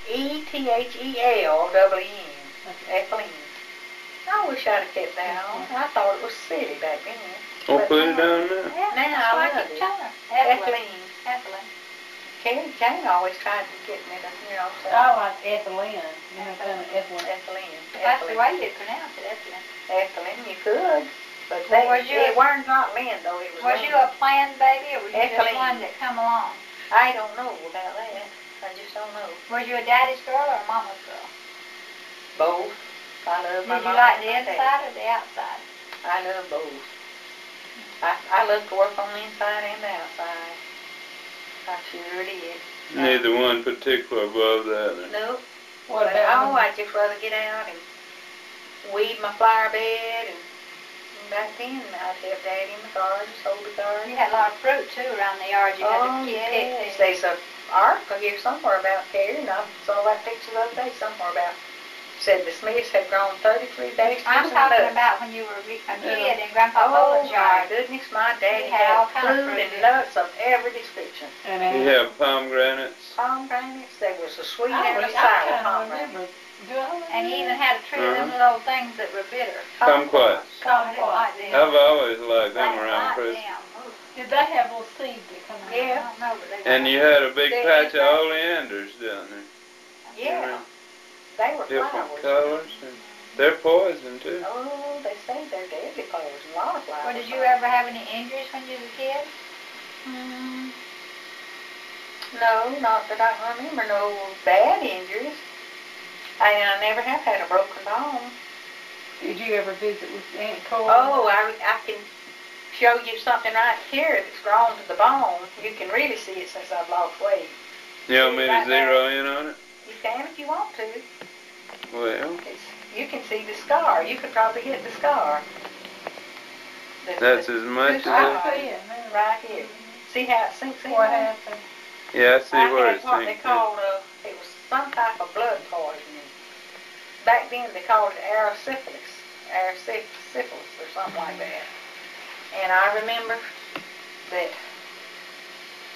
Ethelwin. Ethelyn. I wish I'd have kept that on. I thought it was silly back then. We'll put it on now. Yeah, now I love it. Ethelyn. Ethelyn. Kane always tried to get me to, say. I like Ethelyn. Ethelyn. That's the way you pronounce it, Ethelyn. Ethelyn, you could. But it weren't not Lynn, though. It was Was you a planned baby, or was you just one that come along? I don't know about that. I just don't know. Was you a daddy's girl or a mama's girl? Both. I love my mama. Did you like the inside or the outside? I love both. I love to work on the inside and the outside. I sure did. Neither one particular above the other. Nope. What about? I'd just rather get out and weed my flower bed, and back then I'd help Daddy in the garden, sold the garden. You had a lot of fruit too around the yard. You had to keep picking. There's an article here somewhere about carrying. I saw that picture the other day somewhere about. Said the Smiths had grown 33 vegetables. I'm talking about when you were a kid in Grandpa Bolin's yard. Oh my goodness, my daddy had all had kinds of fruit and nuts of every description. You have pomegranates. Pomegranates. There was a sweet and a sour pomegranate. And he even had a tree of them little things that were bitter. Kumquats. Kumquats. I've always liked them around Christmas. Did they have little seeds that come out? Yeah. I don't know, but they And you had a big patch of oleanders down there. Yeah. They were different flowers. colors. And they're poison too. Oh, they say they're deadly flowers. A lot of flowers. Well, did you ever have any injuries when you was a kid? No, not that I can remember. No bad injuries. I never have had a broken bone. Did you ever visit with Aunt Cole? Oh, I can show you something right here that's grown to the bone. You can really see it since I've lost weight. You want me to zero in on it? You can if you want to. Well, you can see the scar. You could probably get the scar. That's as much as I see it right here. See how it sinks in? What happened? Yeah, I see where it sinks in. I had what they called it was some type of blood poisoning. Back then they called it erysipelas or something like that. And I remember that.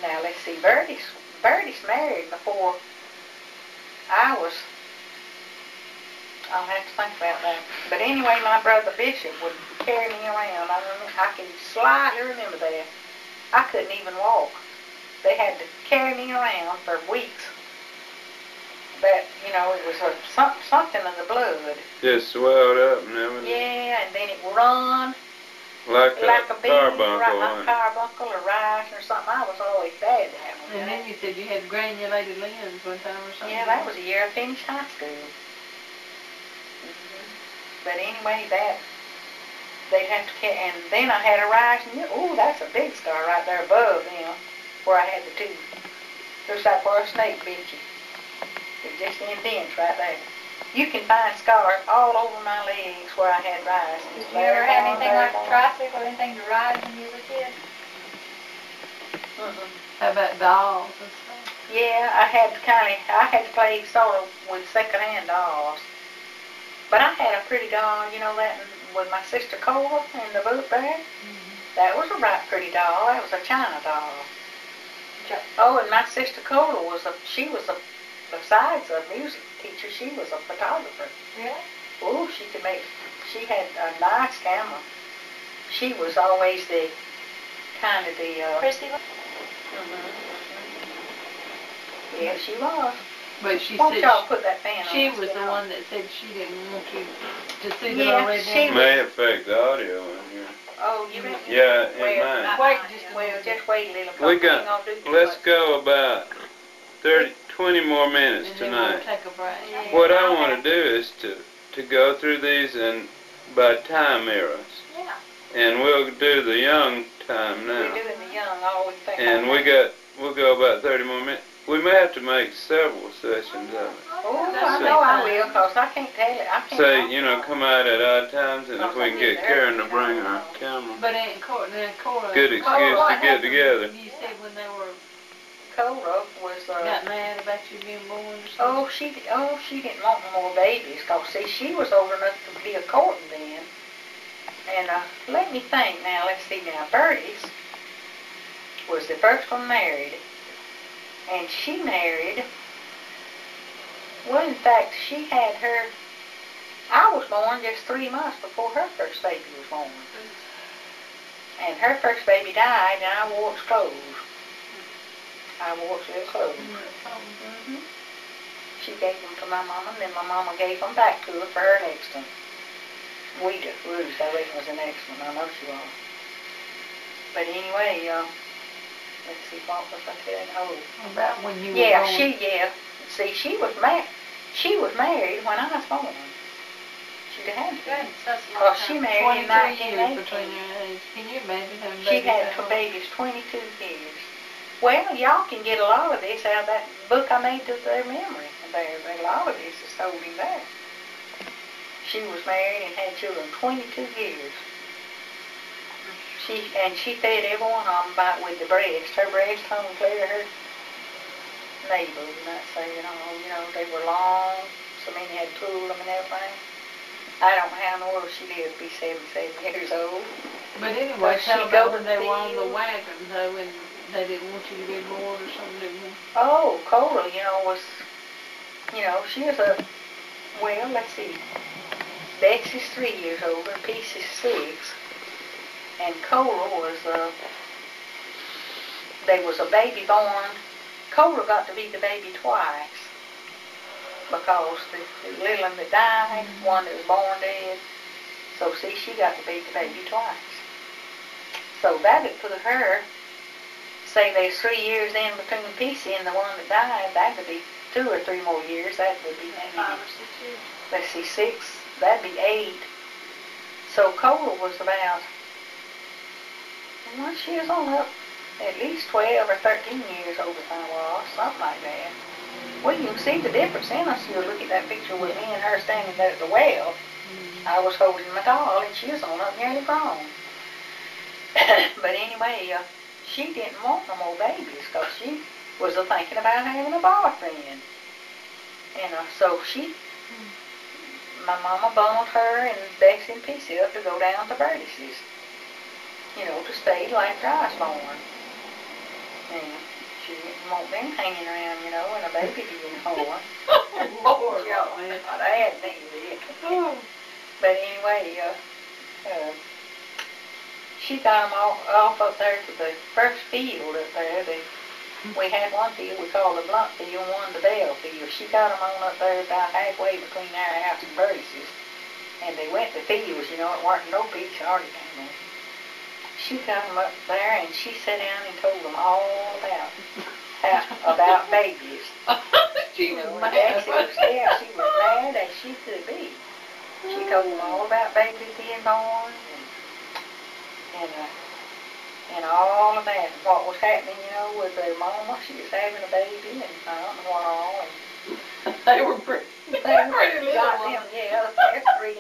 Now let's see, Birdie's married before I'll have to think about that. But anyway, my brother Bishop would carry me around. I can slightly remember that. I couldn't even walk. They had to carry me around for weeks. But, it was something of the blood. just swelled up and everything. Yeah, and then it would run. Like a bean, carbuncle. Like a carbuncle or rising or something. I was always bad to have one. And then you said you had granulated limbs one time or something. Yeah, that was the year I finished high school. But anyway, they'd have to carry, and then I had a rising. Oh, that's a big scar right there above them, where I had the tooth. Looks like where a snake bit you. It just indents right there. You can find scars all over my legs where I had rising. Did you ever have anything like a tricycle or anything to ride when you were a kid? How about dolls and stuff? Yeah, I had to play sort of with second-hand dolls. But I had a pretty doll, that with my sister Cora in the book there. That was a right pretty doll. That was a China doll. Oh, and my sister Cora besides a music teacher, she was a photographer. Really? Oh, she had a nice camera. She was always the kind of the... Christy? Yeah, she was. But she Why said don't y'all put that fan on? she was the one that said she didn't want you to see the Yeah, red she May affect the audio in here. Oh, you reckon? Yeah, it might. Just wait a little. Let's go about 20 more minutes and then tonight. we'll take a break. Yeah. What I want to do is to go through these and by time eras. Yeah. And we'll do the young time now. We're doing the young, all we think. And we'll go about 30 more minutes. We may have to make several sessions of it. Oh, I know I will, because I can't tell it. I can't. Say, come out at odd times, and if we can get Karen to bring our camera. But Aunt Cora, Good excuse to get together. You said when they were Cora was got mad about you being born or something. she didn't want no more babies, because see, she was old enough to be a courting then. And let me think now. Let's see now. Birdie's was the first one married. And she married Well, in fact, she had her, I was born just 3 months before her first baby was born. And her first baby died, and I wore its clothes. I wore its little clothes. Mm-hmm. She gave them to my mama, and then my mama gave them back to her for her next one. Ruth, I reckon, was the next one. I know she was. But anyway, let's see, what was I telling? Oh, About when you were yeah, born. See, she was married when I was born. She'd have had to be. Because she married in 22 years 1918. between their age. Can you imagine having She babies had that two long? babies, 22 years. Well, y'all can get a lot of this out of that book I made to their memory. A lot of this is told in there. She was married and had children 22 years. She fed every one of them about with the breast. Her breast hung clear to her navel, and that's saying, they were long, so many had pulled them and everything. I don't know how in the world she lived to be 77 years old. But anyway, She tell go about when to they the were on the field. wagon, though, and they didn't want you to get bored or something, didn't they? Oh, Cola, was, she was let's see. Bex is 3 years older, Peace is 6, and Cola was, there was a baby born. Cola got to be the baby twice, because the little one that died, one that was born dead, so see, she got to be the baby twice. So that would put her, say there's 3 years in between Peacey and the one that died, that would be 2 or 3 more years, that would be maybe 5 or 6 years. Let's see, 6, that'd be 8. So Cola was about, well, she was on up at least 12 or 13 years older than I was, something like that. Well, you can see the difference in us. You look at that picture with me and her standing there at the well. I was holding my doll, and she was on up nearly grown. But anyway, she didn't want no more babies, because she was thinking about having a boyfriend. And so my mama bundled her and Bexy and Peacey up to go down to Bertie's, to stay till after I was born. And she didn't want them hanging around, and a baby being born. Lord, I hadn't needed it. But anyway, she got them off up there to the first field up there. We had one field we called the Blunt Field, one the Bell Field. She got them on up there about halfway between our house and Bertie's. And they went to fields, it weren't no beach already down there. She got them up there, and she sat down and told them all about babies. She was mad. She was mad as she could be. She told them all about babies being born, and all of that, what was happening, with their mama. She was having a baby, and I don't know what all. They were pretty. They got them, yeah, they're 3